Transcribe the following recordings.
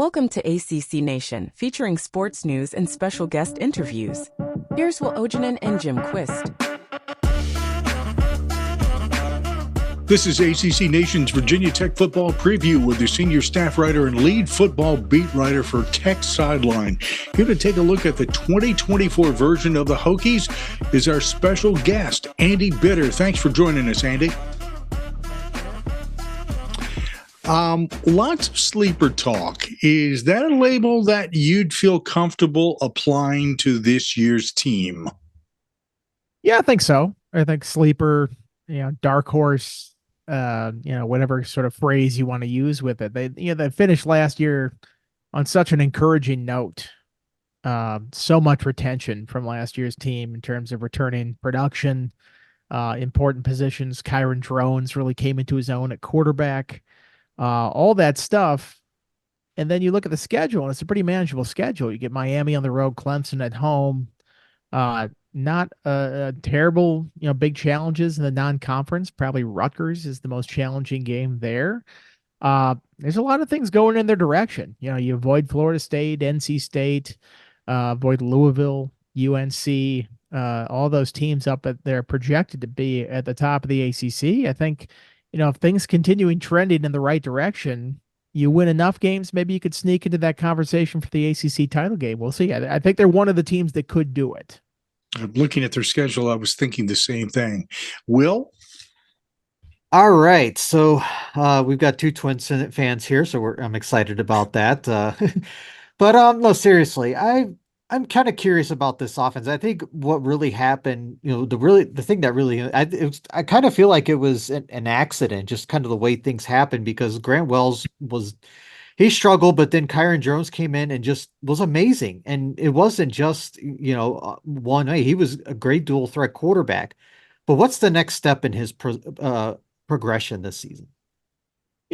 Welcome to ACC Nation, featuring sports news and special guest interviews. Here's Will Ojanen and Jim Quist. This is ACC Nation's Virginia Tech football preview with the senior staff writer and lead football beat writer for Tech Sideline. Here to take a look at the 2024 version of the Hokies is our special guest, Andy Bitter. Thanks for joining us, Andy. Lots of sleeper talk. Is that a label that you'd feel comfortable applying to this year's team? Yeah, I think so. I think sleeper, dark horse, whatever sort of phrase you want to use with it. They finished last year on such an encouraging note. So much retention from last year's team in terms of returning production, important positions. Kyron Drones really came into his own at quarterback. All that stuff. And then you look at the schedule, and it's a pretty manageable schedule. You get Miami on the road, Clemson at home. Not terrible, big challenges in the non-conference. Probably Rutgers is the most challenging game there. There's a lot of things going in their direction. You avoid Florida State, NC State, avoid Louisville, UNC, all those teams up at they're projected to be at the top of the ACC. I think, if things continuing trending in the right direction, you win enough games, maybe you could sneak into that conversation for the ACC title game. We'll see. I think they're one of the teams that could do it. Looking at their schedule, I was thinking the same thing. Will? All right. So we've got two Twins fans here, so I'm excited about that. But no, seriously, I'm kind of curious about this offense. I think what really happened, the thing that really, I kind of feel like it was an accident, just kind of the way things happened, because Grant Wells he struggled, but then Kyron Drones came in and just was amazing. And it wasn't just, one way. He was a great dual threat quarterback. But what's the next step in his progression this season?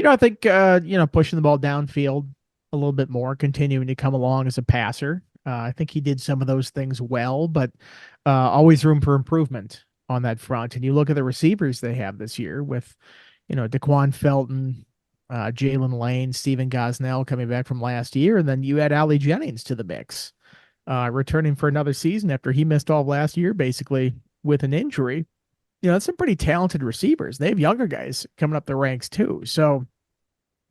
I think, pushing the ball downfield a little bit more, continuing to come along as a passer. I think he did some of those things well, but always room for improvement on that front. And you look at the receivers they have this year with, Daquan Felton, Jalen Lane, Stephen Gosnell coming back from last year. And then you add Ali Jennings to the mix, returning for another season after he missed all of last year, basically with an injury. That's some pretty talented receivers. They have younger guys coming up the ranks too. So,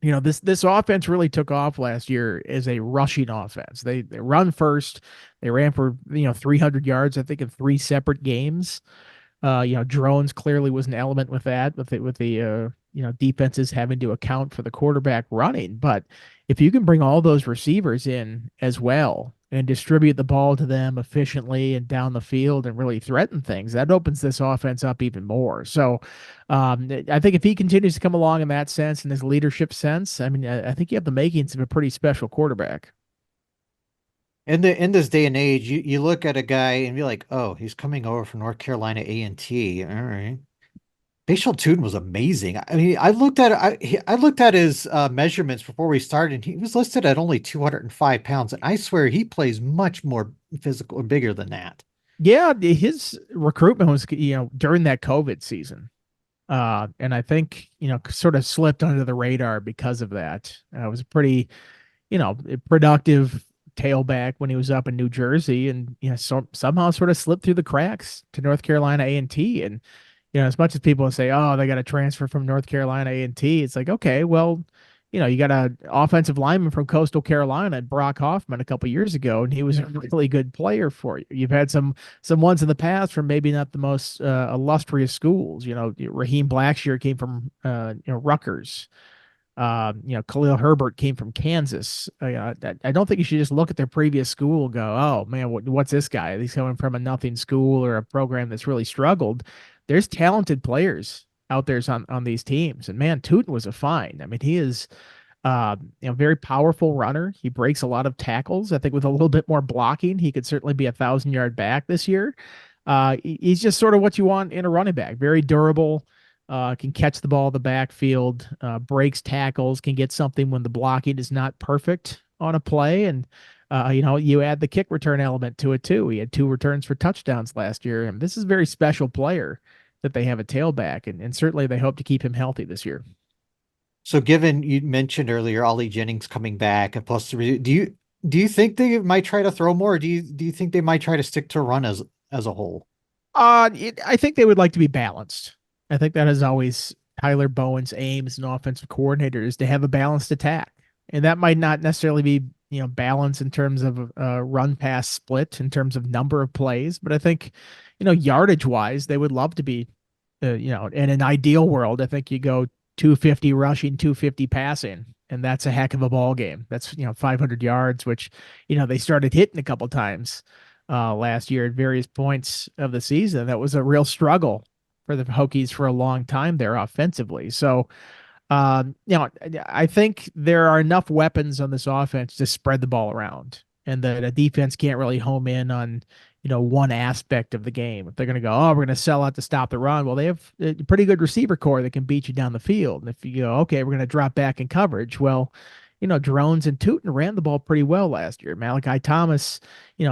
this offense really took off last year as a rushing offense. They run first. They ran for, 300 yards, I think, in 3 separate games. Drones clearly was an element with that, with the defenses having to account for the quarterback running. But if you can bring all those receivers in as well and distribute the ball to them efficiently and down the field and really threaten things, that opens this offense up even more. So I think if he continues to come along in that sense, in his leadership sense, I think you have the makings of a pretty special quarterback. In this day and age, you look at a guy and be like, oh, he's coming over from North Carolina A&T. All right. Bashal Tuten was amazing. I looked at his measurements before we started, and he was listed at only 205 pounds. And I swear he plays much more physical or bigger than that. Yeah, his recruitment was, during that COVID season. And I think, sort of slipped under the radar because of that. It was a pretty, productive tailback when he was up in New Jersey, and somehow sort of slipped through the cracks to North Carolina A&T. And as much as people say, oh, they got to transfer from North Carolina A&T, it's like, okay, well, you got an offensive lineman from Coastal Carolina, Brock Hoffman, a couple years ago, and he was a really good player for you. You've had some ones in the past from maybe not the most illustrious schools. Raheem Blackshear came from Rutgers. Khalil Herbert came from Kansas. I don't think you should just look at their previous school and go, oh man, what's this guy? He's coming from a nothing school or a program that's really struggled. There's talented players out there on these teams. And man, Tuten was a find. He is very powerful runner. He breaks a lot of tackles. I think with a little bit more blocking, he could certainly be 1,000-yard back this year. He's just sort of what you want in a running back. Very durable, can catch the ball in the backfield, breaks tackles, can get something when the blocking is not perfect on a play. And you add the kick return element to it too. He had 2 returns for touchdowns last year. And this is a very special player that they have a tailback, and certainly they hope to keep him healthy this year. So given you mentioned earlier Ollie Jennings coming back and plus do you think they might try to throw more? Or do you think they might try to stick to run as a whole? I think they would like to be balanced. I think that is always Tyler Bowen's aim as an offensive coordinator is to have a balanced attack. And that might not necessarily be, balance in terms of run pass split in terms of number of plays, but I think, yardage wise, they would love to be, in an ideal world, I think you go 250 rushing, 250 passing, and that's a heck of a ball game. That's, 500 yards, which, they started hitting a couple times last year at various points of the season. That was a real struggle for the Hokies for a long time there offensively. So, I think there are enough weapons on this offense to spread the ball around, and that a defense can't really home in on, one aspect of the game. If they're going to go, oh, we're going to sell out to stop the run, well, they have a pretty good receiver core that can beat you down the field. And if you go, okay, we're going to drop back in coverage, well, Drones and Tootin ran the ball pretty well last year. Malachi Thomas,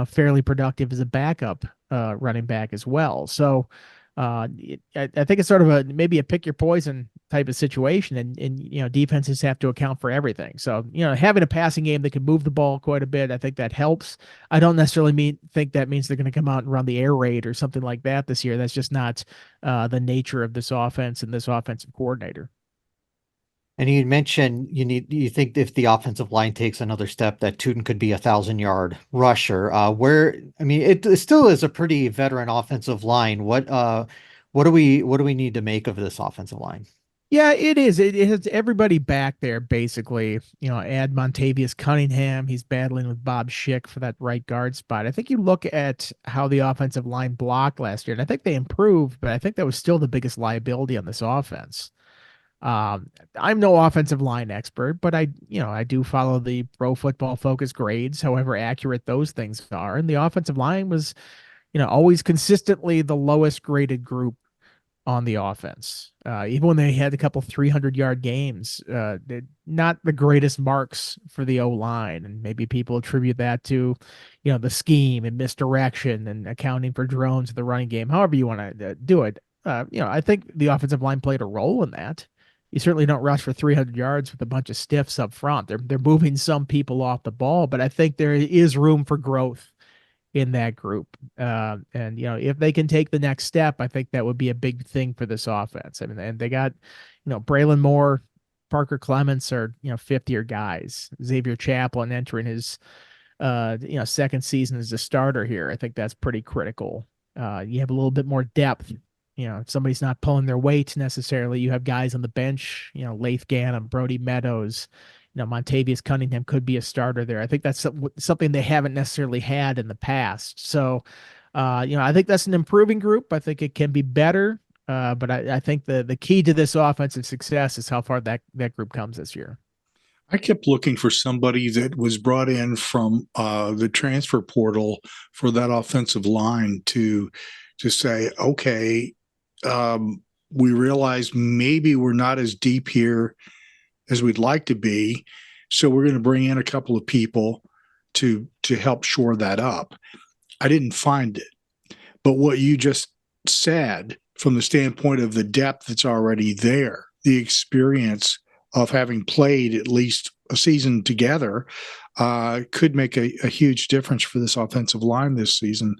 fairly productive as a backup running back as well. So I think it's sort of maybe a pick your poison type of situation, and defenses have to account for everything. So having a passing game that can move the ball quite a bit, I think that helps. I don't necessarily think that means they're going to come out and run the air raid or something like that this year. That's just not the nature of this offense and this offensive coordinator. And you mentioned you think if the offensive line takes another step that Tootin could be 1,000-yard rusher. It still is a pretty veteran offensive line. What do we need to make of this offensive line? Yeah, it is. It has everybody back there, basically. Add Montavious Cunningham. He's battling with Bob Schick for that right guard spot. I think you look at how the offensive line blocked last year, and I think they improved, but I think that was still the biggest liability on this offense. I'm no offensive line expert, but I do follow the Pro Football Focus grades, however accurate those things are. And the offensive line was, always consistently the lowest graded group on the offense. Even when they had a couple 300-yard games, not the greatest marks for the O-line. And maybe people attribute that to, the scheme and misdirection and accounting for drones in the running game, however you want to do it. I think the offensive line played a role in that. You certainly don't rush for 300 yards with a bunch of stiffs up front. They're moving some people off the ball, but I think there is room for growth in that group. If they can take the next step, I think that would be a big thing for this offense. I mean, and they got, Braylon Moore, Parker Clements are, fifth-year guys. Xavier Chaplin entering his, second season as a starter here. I think that's pretty critical. You have a little bit more depth. If somebody's not pulling their weight necessarily, you have guys on the bench, Laith Ganem, Brody Meadows, Montavious Cunningham could be a starter there. I think that's something they haven't necessarily had in the past. So, I think that's an improving group. I think it can be better. But I think the key to this offensive success is how far that group comes this year. I kept looking for somebody that was brought in from the transfer portal for that offensive line to say, okay, we realize maybe we're not as deep here as we'd like to be, so we're going to bring in a couple of people to help shore that up. I didn't find it, but what you just said from the standpoint of the depth that's already there, the experience of having played at least a season together, could make a huge difference for this offensive line this season.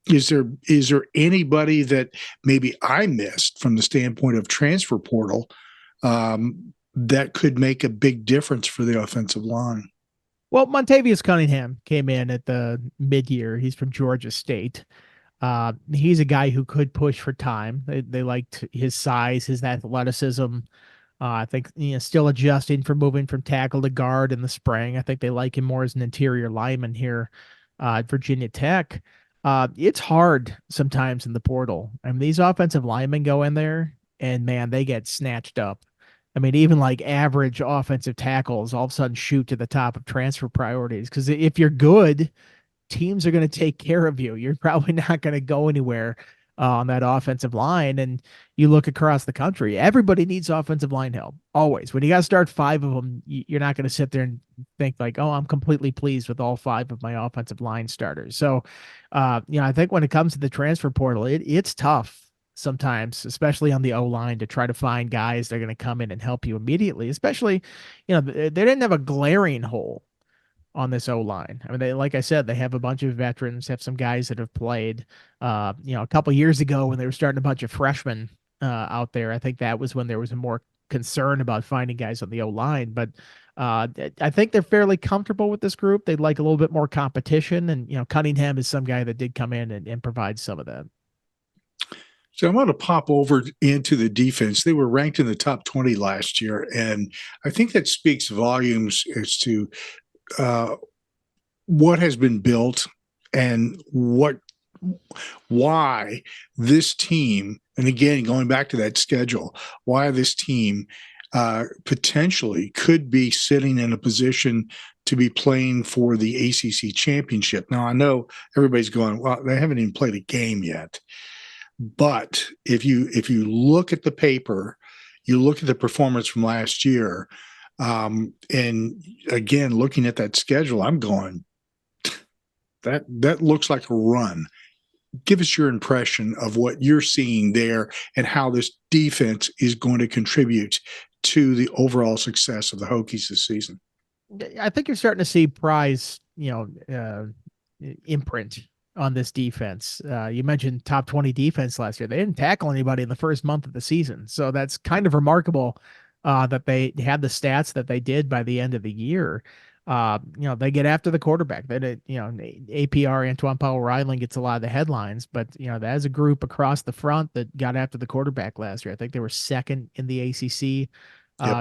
Is there anybody that maybe I missed from the standpoint of transfer portal that could make a big difference for the offensive line? Well, Montavious Cunningham came in at the mid-year. He's from Georgia State. He's a guy who could push for time. They liked his size, his athleticism. I think still adjusting for moving from tackle to guard in the spring. I think they like him more as an interior lineman here at Virginia Tech. It's hard sometimes in the portal. I mean, these offensive linemen go in there and man, they get snatched up. I mean, even like average offensive tackles all of a sudden shoot to the top of transfer priorities. Because if you're good, teams are going to take care of you. You're probably not going to go anywhere on that offensive line. And you look across the country, everybody needs offensive line help. Always. When you got to start 5 of them, you're not going to sit there and think like, oh, I'm completely pleased with all 5 of my offensive line starters. So, I think when it comes to the transfer portal, it's tough sometimes, especially on the O line, to try to find guys that are going to come in and help you immediately. Especially, they didn't have a glaring hole on this O line. I mean, like I said, they have a bunch of veterans, have some guys that have played. A couple years ago when they were starting a bunch of freshmen out there, I think that was when there was a more concern about finding guys on the O line. But I think they're fairly comfortable with this group. They'd like a little bit more competition, and Cunningham is some guy that did come in and provide some of that. So I'm going to pop over into the defense. They were ranked in the top 20 last year, and I think that speaks volumes as to what has been built and why this team, and again, going back to that schedule, why this team potentially could be sitting in a position to be playing for the ACC championship. Now, I know everybody's going, well, they haven't even played a game yet. But if you look at the paper, you look at the performance from last year, and again, looking at that schedule, I'm going, that looks like a run. Give us your impression of what you're seeing there and how this defense is going to contribute to the overall success of the Hokies this season. I think you're starting to see Pry's, imprint on this defense. You mentioned top 20 defense last year. They didn't tackle anybody in the first month of the season. So that's kind of remarkable that they had the stats that they did by the end of the year. They get after the quarterback. They did, APR, Antoine Powell-Ryland gets a lot of the headlines, but, that is a group across the front that got after the quarterback last year. I think they were second in the ACC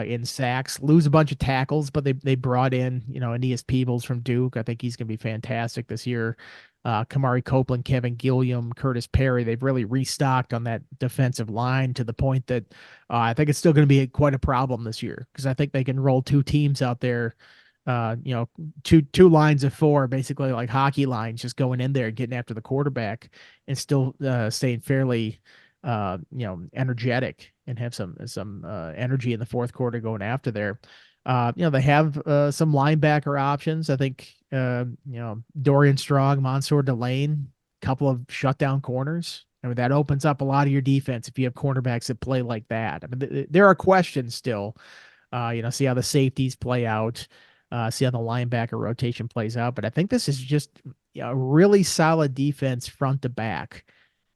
in sacks, lose a bunch of tackles, but they brought in, Aeneas Peebles from Duke. I think he's going to be fantastic this year. Kamari Copeland, Kevin Gilliam, Curtis Perry, they've really restocked on that defensive line to the point that I think it's still going to be quite a problem this year, because I think they can roll two teams out there, two lines of four, basically like hockey lines, just going in there, getting after the quarterback and still staying fairly, energetic and have some energy in the fourth quarter going after there. They have some linebacker options. I think, Dorian Strong, Mansour Delane, couple of shutdown corners. I mean, that opens up a lot of your defense if you have cornerbacks that play like that. I mean, there are questions still. See how the safeties play out, see how the linebacker rotation plays out. But I think this is just a really solid defense front to back,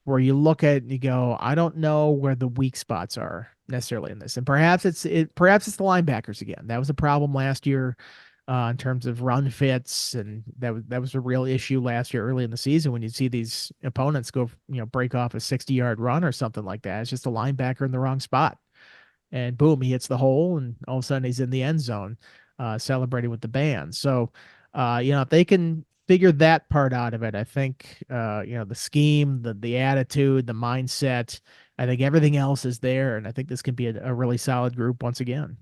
where you look at it and you go, I don't know where the weak spots are necessarily in this. And perhaps it's the linebackers again. That was a problem last year in terms of run fits, and that was a real issue last year early in the season when you see these opponents go, break off a 60-yard run or something like that. It's just a linebacker in the wrong spot, and boom, he hits the hole, and all of a sudden he's in the end zone celebrating with the band. So, if they can figure that part out of it, I think, the scheme, the attitude, the mindset, I think everything else is there. And I think this can be a really solid group once again.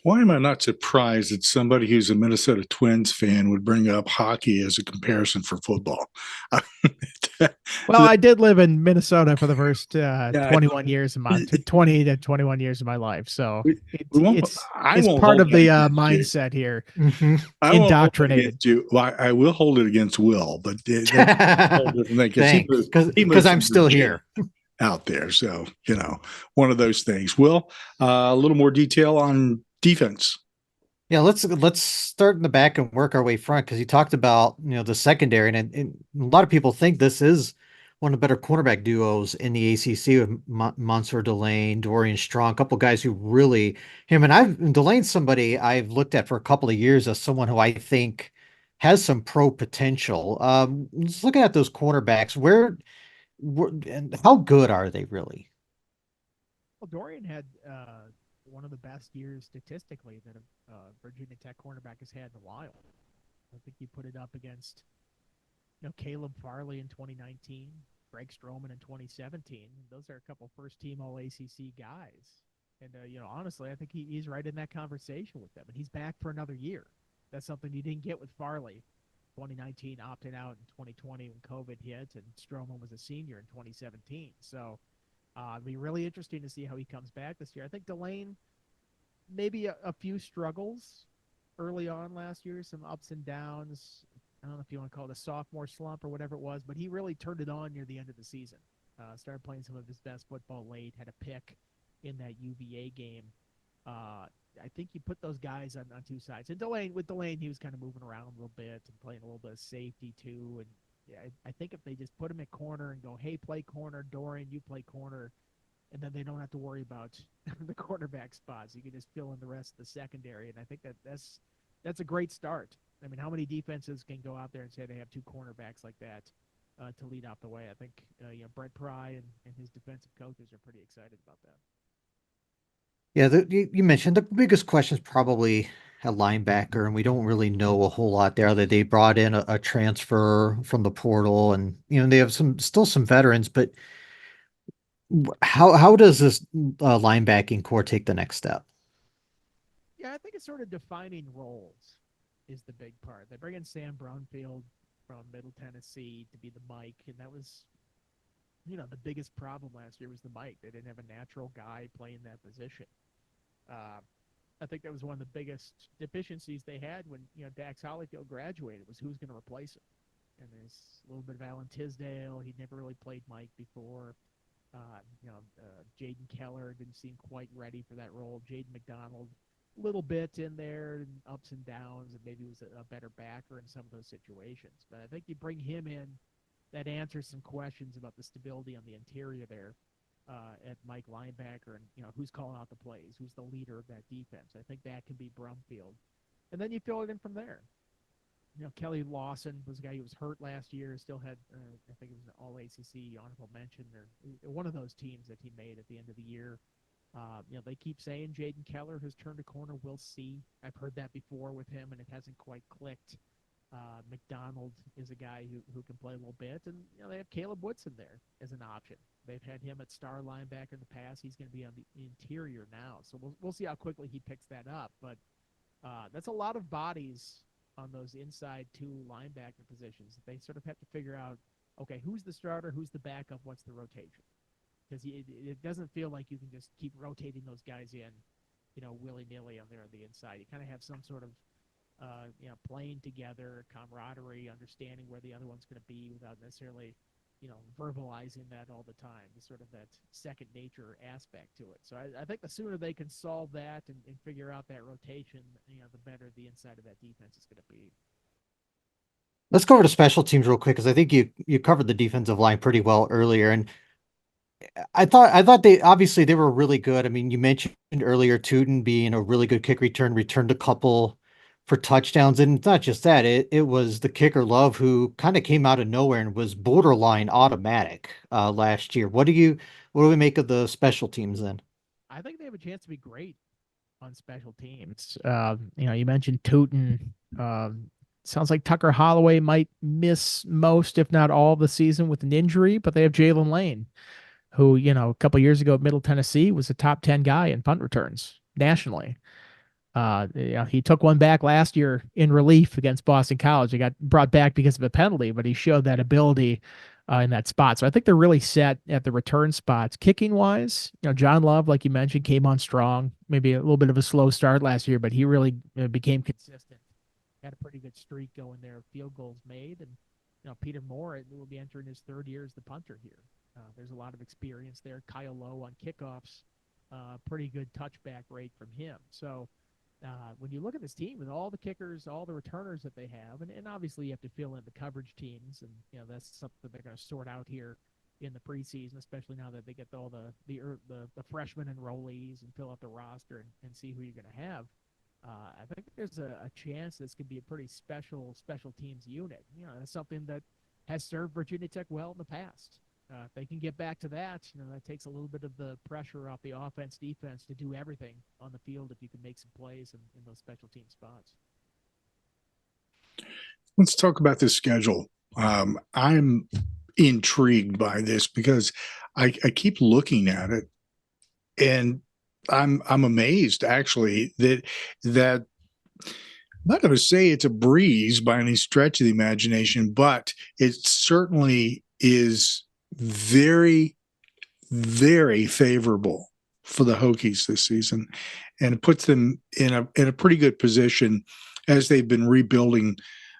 Why am I not surprised that somebody who's a Minnesota Twins fan would bring up hockey as a comparison for football? Well, I did live in Minnesota for the first 21 years of my 20 to 21 years of my life. So it's part of the mindset here. Mm-hmm. Indoctrinated. I will hold it against Will, but because I'm still here out there. So, one of those things. Will, a little more detail on defense. Yeah, let's start in the back and work our way front, because you talked about the secondary, and a lot of people think this is one of the better cornerback duos in the ACC with Mansour Delane, Dorian Strong, a couple guys who really Delane's somebody I've looked at for a couple of years as someone who I think has some pro potential. Just looking at those cornerbacks, and how good are they really? Well, Dorian had one of the best years statistically that a Virginia Tech cornerback has had in a while. I think he put it up against Caleb Farley in 2019, Greg Stroman in 2017. Those are a couple first-team All-ACC guys. And, honestly, I think he's right in that conversation with them. And he's back for another year. That's something you didn't get with Farley. 2019 opted out in 2020 when COVID hit, and Stroman was a senior in 2017. So it'll be really interesting to see how he comes back this year. I think Delane, maybe a few struggles early on last year, some ups and downs. I don't know if you want to call it a sophomore slump or whatever it was, but he really turned it on near the end of the season. Started playing some of his best football late, had a pick in that UVA game. I think you put those guys on two sides. And Delane, he was kind of moving around a little bit and playing a little bit of safety too. And yeah, I think if they just put him at corner and go, hey, play corner, Dorian, you play corner, and then they don't have to worry about the quarterback spots. You can just fill in the rest of the secondary. And I think that's a great start. I mean, how many defenses can go out there and say they have two cornerbacks like that to lead off the way? I think Brett Pry and his defensive coaches are pretty excited about that. Yeah, you mentioned the biggest question is probably a linebacker, and we don't really know a whole lot there. That they brought in a transfer from the portal, and they have still some veterans. But how does this linebacking core take the next step? Yeah, I think it's sort of defining roles is the big part. They bring in Sam Brownfield from Middle Tennessee to be the Mike, and that was, the biggest problem last year was the Mike. They didn't have a natural guy playing that position. I think that was one of the biggest deficiencies they had when Dax Hollifield graduated, was who's going to replace him. And there's a little bit of Alan Tisdale. He'd never really played Mike before. Jaden Keller didn't seem quite ready for that role. Jaden McDonald, a little bit in there, and ups and downs, and maybe was a better backer in some of those situations. But I think you bring him in, that answers some questions about the stability on the interior there at Mike linebacker, and who's calling out the plays, who's the leader of that defense. I think that can be Brumfield, and then you fill it in from there. Kelly Lawson was a guy who was hurt last year, still had I think it was an All-ACC honorable mention, or one of those teams that he made at the end of the year. They keep saying Jaden Keller has turned a corner. We'll see. I've heard that before with him, and it hasn't quite clicked. McDonald is a guy who can play a little bit, and they have Caleb Woodson there as an option. They've had him at star linebacker in the past. He's going to be on the interior now, so we'll see how quickly he picks that up. But that's a lot of bodies on those inside two linebacker positions. They sort of have to figure out, okay, who's the starter, who's the backup, what's the rotation? Because it doesn't feel like you can just keep rotating those guys in, willy-nilly on the inside. You kind of have some sort of playing together, camaraderie, understanding where the other one's going to be without necessarily, verbalizing that all the time. There's sort of that second nature aspect to it. So I think the sooner they can solve that and figure out that rotation, the better the inside of that defense is going to be. Let's go over to special teams real quick, because I think you covered the defensive line pretty well earlier, and I thought they were really good. I mean, you mentioned earlier Tootin being a really good kick return, returned a couple for touchdowns. And it's not just that, it was the kicker Love, who kind of came out of nowhere and was borderline automatic last year. What do we make of the special teams then? I think they have a chance to be great on special teams. You mentioned Tootin. Sounds like Tucker Holloway might miss most, if not all, of the season with an injury, but they have Jalen Lane, who, a couple years ago at Middle Tennessee was a top 10 guy in punt returns nationally. He took one back last year in relief against Boston College. He got brought back because of a penalty, but he showed that ability in that spot. So I think they're really set at the return spots. Kicking wise, John Love, like you mentioned, came on strong, maybe a little bit of a slow start last year, but he really became consistent. Had a pretty good streak going there, field goals made. And, Peter Moore will be entering his third year as the punter here. There's a lot of experience there. Kyle Lowe on kickoffs, pretty good touchback rate from him. So, when you look at this team with all the kickers, all the returners that they have, and obviously you have to fill in the coverage teams, and that's something they're going to sort out here in the preseason, especially now that they get all the freshman enrollees and fill out the roster and see who you're going to have. I think there's a chance this could be a pretty special teams unit. That's something that has served Virginia Tech well in the past. If they can get back to that, that takes a little bit of the pressure off the offense, defense to do everything on the field if you can make some plays in those special team spots. Let's talk about this schedule. I'm intrigued by this because I keep looking at it, and I'm amazed actually that I'm not going to say it's a breeze by any stretch of the imagination, but it certainly is very, very favorable for the Hokies this season, and it puts them in a pretty good position as they've been rebuilding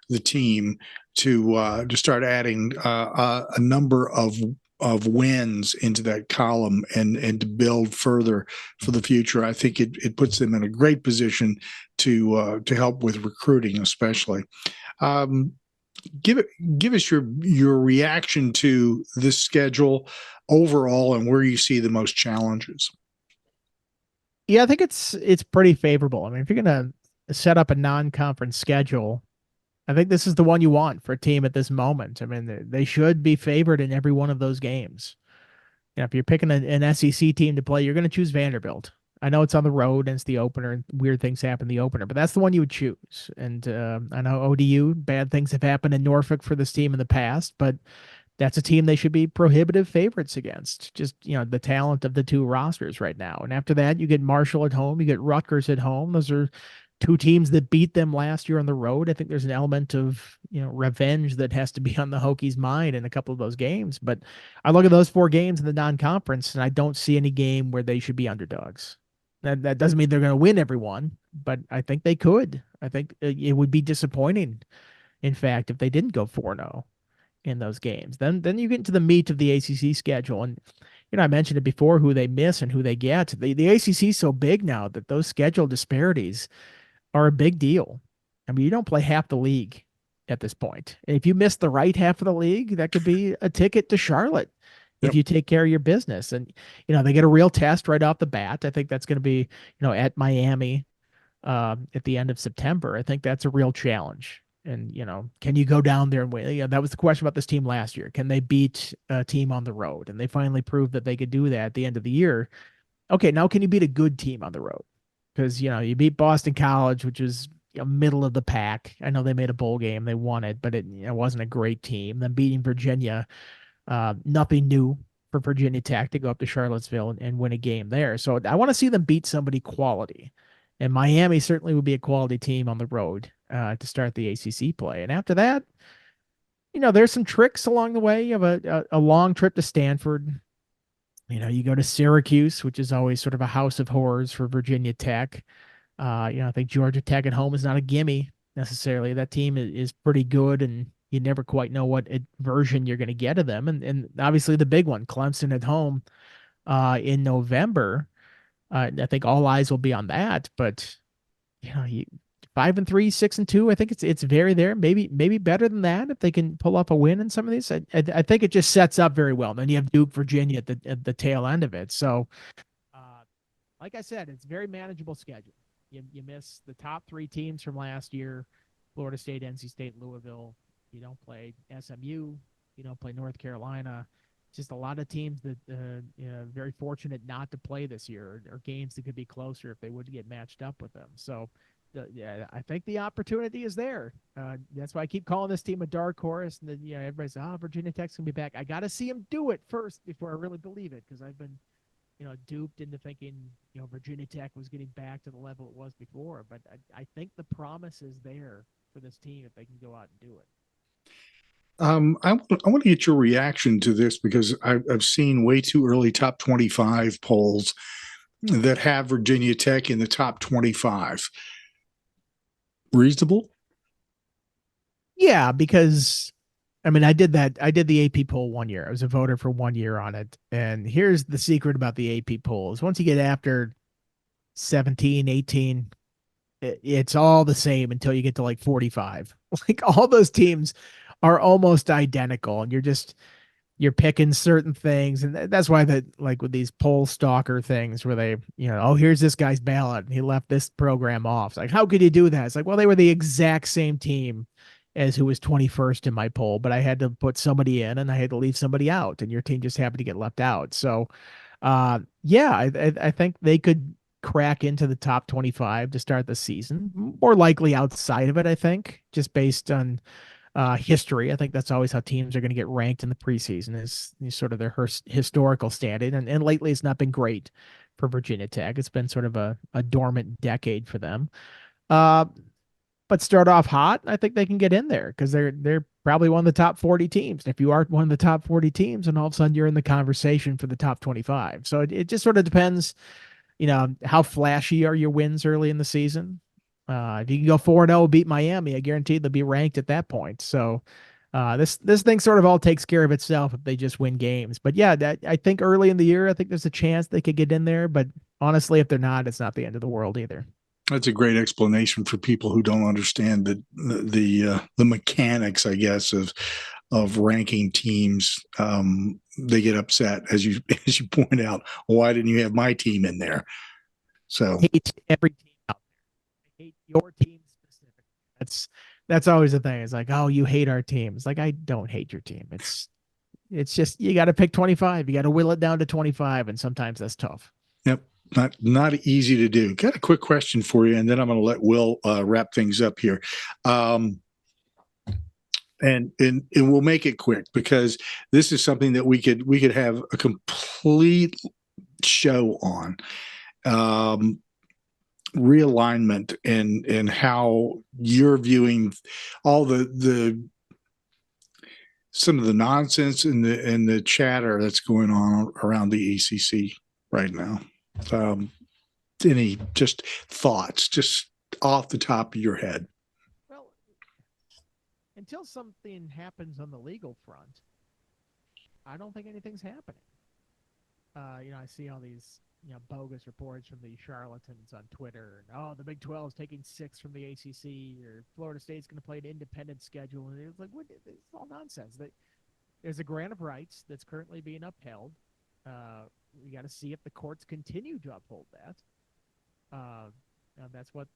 the team to start adding a number of of wins into that column and to build further for the future. I think it puts them in a great position to help with recruiting, especially. Um, give us your reaction to this schedule overall and where you see the most challenges. Yeah, I think it's pretty favorable. I mean, if you're gonna set up a non-conference schedule, I think this is the one you want for a team at this moment. I mean, they should be favored in every one of those games. You know, if you're picking an SEC team to play, you're going to choose Vanderbilt. I know it's on the road and it's the opener, and weird things happen in the opener, but that's the one you would choose. And I know ODU, bad things have happened in Norfolk for this team in the past, but that's a team they should be prohibitive favorites against. Just, you know, the talent of the two rosters right now. And after that, you get Marshall at home, you get Rutgers at home. Those are two teams that beat them last year on the road. I think there's an element of, you know, revenge that has to be on the Hokies' mind in a couple of those games. But I look at those 4 games in the non-conference, and I don't see any game where they should be underdogs. That doesn't mean they're going to win everyone, but I think they could. I think it would be disappointing, in fact, if they didn't go 4-0 in those games. Then you get into the meat of the ACC schedule, and you know, I mentioned it before, who they miss and who they get. The ACC is so big now that those schedule disparities are a big deal. I mean, you don't play half the league at this point. And if you miss the right half of the league, that could be a ticket to Charlotte if you take care of your business. And, you know, they get a real test right off the bat. I think that's going to be, you know, at Miami at the end of September. I think that's a real challenge. And, you know, can you go down there and win? You know, that was the question about this team last year. Can they beat a team on the road? And they finally proved that they could do that at the end of the year. Okay, now can you beat a good team on the road? Because, you know, you beat Boston College, which is, you know, middle of the pack. I know they made a bowl game. They won it, but it, you know, wasn't a great team. Then beating Virginia, nothing new for Virginia Tech to go up to Charlottesville and win a game there. So I want to see them beat somebody quality. And Miami certainly would be a quality team on the road to start the ACC play. And after that, you know, there's some tricks along the way. You have a long trip to Stanford. You know, you go to Syracuse, which is always sort of a house of horrors for Virginia Tech. You know, I think Georgia Tech at home is not a gimme necessarily. That team is pretty good, and you never quite know what version you're going to get of them. And obviously the big one, Clemson at home in November. I think all eyes will be on that. But, you know, 5-3, 6-2. I think it's very there. Maybe better than that if they can pull off a win in some of these. I think it just sets up very well. And then you have Duke, Virginia at the tail end of it. So, like I said, it's a very manageable schedule. You miss the top 3 teams from last year: Florida State, NC State, Louisville. You don't play SMU. You don't play North Carolina. Just a lot of teams that you know, very fortunate not to play this year, or games that could be closer if they would get matched up with them. So. Yeah, I think the opportunity is there. That's why I keep calling this team a dark horse. And then, you know, everybody's, Virginia Tech's gonna be back. I got to see them do it first before I really believe it, because I've been, you know, duped into thinking, you know, Virginia Tech was getting back to the level it was before. But I think the promise is there for this team if they can go out and do it. I want to get your reaction to this, because I've seen way too early top 25 polls that have Virginia Tech in the top 25. Reasonable? Yeah, because I mean, I did the AP poll one year. I was a voter for 1 year on it. And here's the secret about the AP polls. Once you get after 17, 18, it's all the same until you get to like 45. Like, all those teams are almost identical, and you're picking certain things. And that's why like with these poll stalker things where they, you know, oh, here's this guy's ballot and he left this program off. It's like, how could you do that? It's like, well, they were the exact same team as who was 21st in my poll, but I had to put somebody in and I had to leave somebody out, and your team just happened to get left out. So, yeah, I think they could crack into the top 25 to start the season, more likely outside of it, I think, just based on history. I think that's always how teams are going to get ranked in the preseason, is sort of their historical standing. And lately it's not been great for Virginia Tech. It's been sort of a dormant decade for them. But start off hot, I think they can get in there, because they're probably one of the top 40 teams. And if you aren't one of the top 40 teams, and all of a sudden you're in the conversation for the top 25. So it just sort of depends, you know, how flashy are your wins early in the season. If you can go 4-0, beat Miami, I guarantee they'll be ranked at that point. So This thing sort of all takes care of itself if they just win games. But yeah, I think early in the year, I think there's a chance they could get in there. But honestly, if they're not, it's not the end of the world either. That's a great explanation for people who don't understand the mechanics, I guess, of ranking teams. They get upset as you point out. Why didn't you have my team in there? So I hate every team out there. I hate your team specifically. That's always the thing. It's like, oh, you hate our team. It's like, I don't hate your team. It's just you got to pick 25. You got to will it down to 25, and sometimes that's tough. Yep. Not easy to do. Got a quick question for you, and then I'm going to let Will wrap things up here. And we'll make it quick because this is something that we could have a complete show on. Realignment and how you're viewing all some of the nonsense and the chatter that's going on around the ACC right now. Any just thoughts, just off the top of your head? Well, until something happens on the legal front, I don't think anything's happening. I see all these bogus reports from the charlatans on Twitter. And, oh, the Big 12 is taking 6 from the ACC, or Florida State's going to play an independent schedule. And it's like, what? It's all nonsense. There's a grant of rights that's currently being upheld. We got to see if the courts continue to uphold that. That's what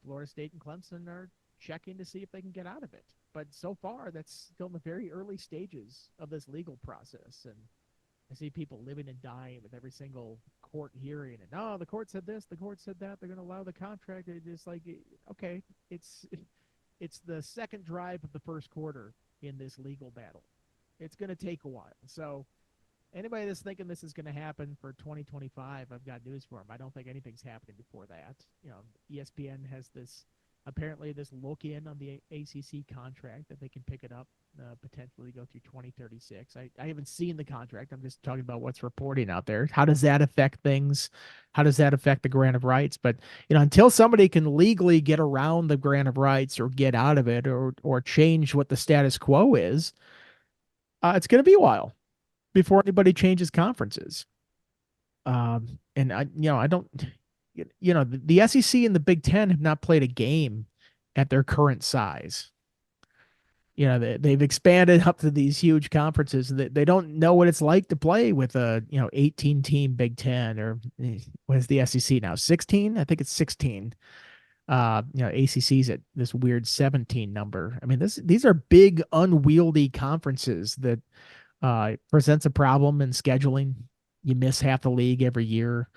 Florida State and Clemson are checking to see if they can get out of it. But so far, that's still in the very early stages of this legal process. And I see people living and dying with every single court hearing. And, the court said this, the court said that. They're going to allow the contract. It's just like, okay, it's the second drive of the first quarter in this legal battle. It's going to take a while. So anybody that's thinking this is going to happen for 2025, I've got news for them. I don't think anything's happening before that. ESPN has apparently this look in on the ACC contract that they can pick it up, potentially go through 2036. I haven't seen the contract. I'm just talking about what's reporting out there. How does that affect things? How does that affect the grant of rights? But, until somebody can legally get around the grant of rights or get out of it or change what the status quo is, it's going to be a while before anybody changes conferences. And I don't, the SEC and the Big Ten have not played a game at their current size. They've expanded up to these huge conferences. They don't know what it's like to play with a 18 team Big Ten, or what is the SEC now? 16? I think it's 16. ACC's at this weird 17 number. I mean, these are big, unwieldy conferences that presents a problem in scheduling. You miss half the league every year.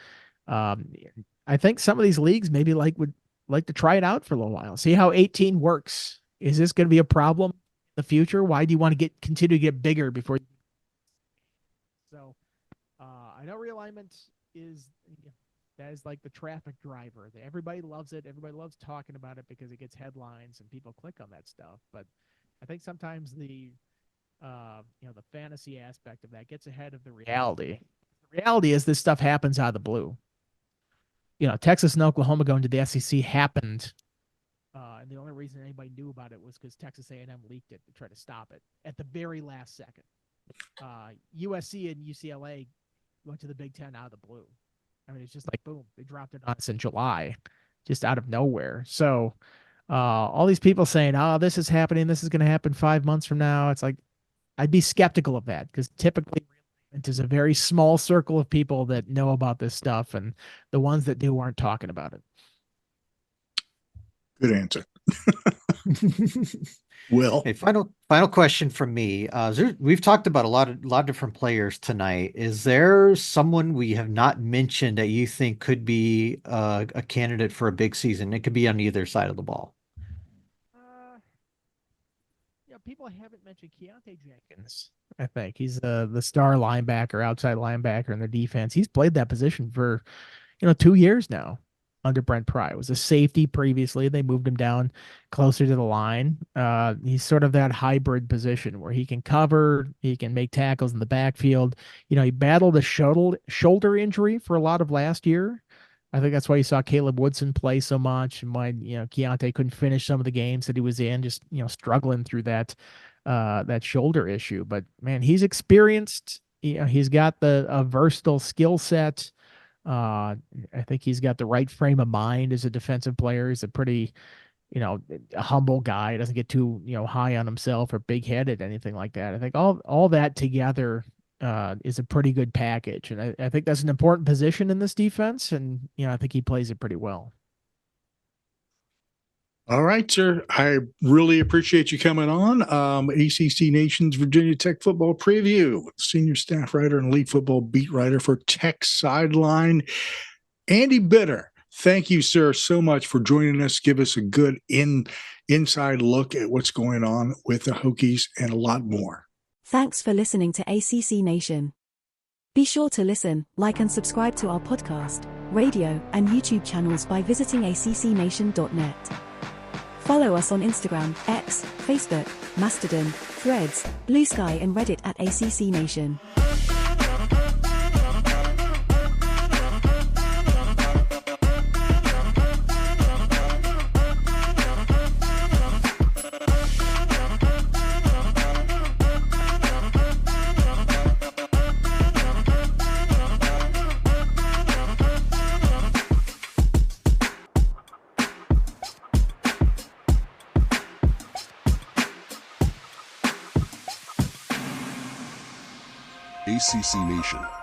I think some of these leagues maybe would like to try it out for a little while, see how 18 works. Is this going to be a problem in the future? Why do you want to continue to get bigger before? So I know realignment is that is like the traffic driver. Everybody loves it. Everybody loves talking about it because it gets headlines and people click on that stuff. But I think sometimes the fantasy aspect of that gets ahead of the reality. The reality is this stuff happens out of the blue. Texas and Oklahoma going to the SEC happened, and the only reason anybody knew about it was because Texas A&M leaked it to try to stop it at the very last second. USC and UCLA went to the Big Ten out of the blue. I mean, it's just like, boom, they dropped it on us in July, just out of nowhere. So all these people saying, this is happening, this is going to happen 5 months from now. It's like, I'd be skeptical of that because typically there's a very small circle of people that know about this stuff, and the ones that do aren't talking about it. Good answer. Will. Okay, final question from me. We've talked about a lot of different players tonight. Is there someone we have not mentioned that you think could be a candidate for a big season? It could be on either side of the ball. People haven't mentioned Keontae Jenkins. I think he's the star linebacker, outside linebacker in the defense. He's played that position for 2 years now under Brent Pry. It was a safety previously. They moved him down closer to the line. He's sort of that hybrid position where he can cover, he can make tackles in the backfield. He battled a shoulder injury for a lot of last year. I think that's why you saw Caleb Woodson play so much, and why Keontae couldn't finish some of the games that he was in, just struggling through that shoulder issue. But man, he's experienced. He's got a versatile skill set. I think he's got the right frame of mind as a defensive player. He's a pretty a humble guy. He doesn't get too high on himself or big headed, anything like that. I think all that together is a pretty good package, and I think that's an important position in this defense. And I think he plays it pretty well. All right, sir. I really appreciate you coming on. ACC Nation's Virginia Tech football preview. Senior staff writer and lead football beat writer for Tech Sideline, Andy Bitter. Thank you, sir, so much for joining us. Give us a good inside look at what's going on with the Hokies and a lot more. Thanks for listening to ACC Nation. Be sure to listen, like and subscribe to our podcast, radio, and YouTube channels by visiting accnation.net. Follow us on Instagram, X, Facebook, Mastodon, Threads, Blue Sky and Reddit at ACC Nation. ACC Nation.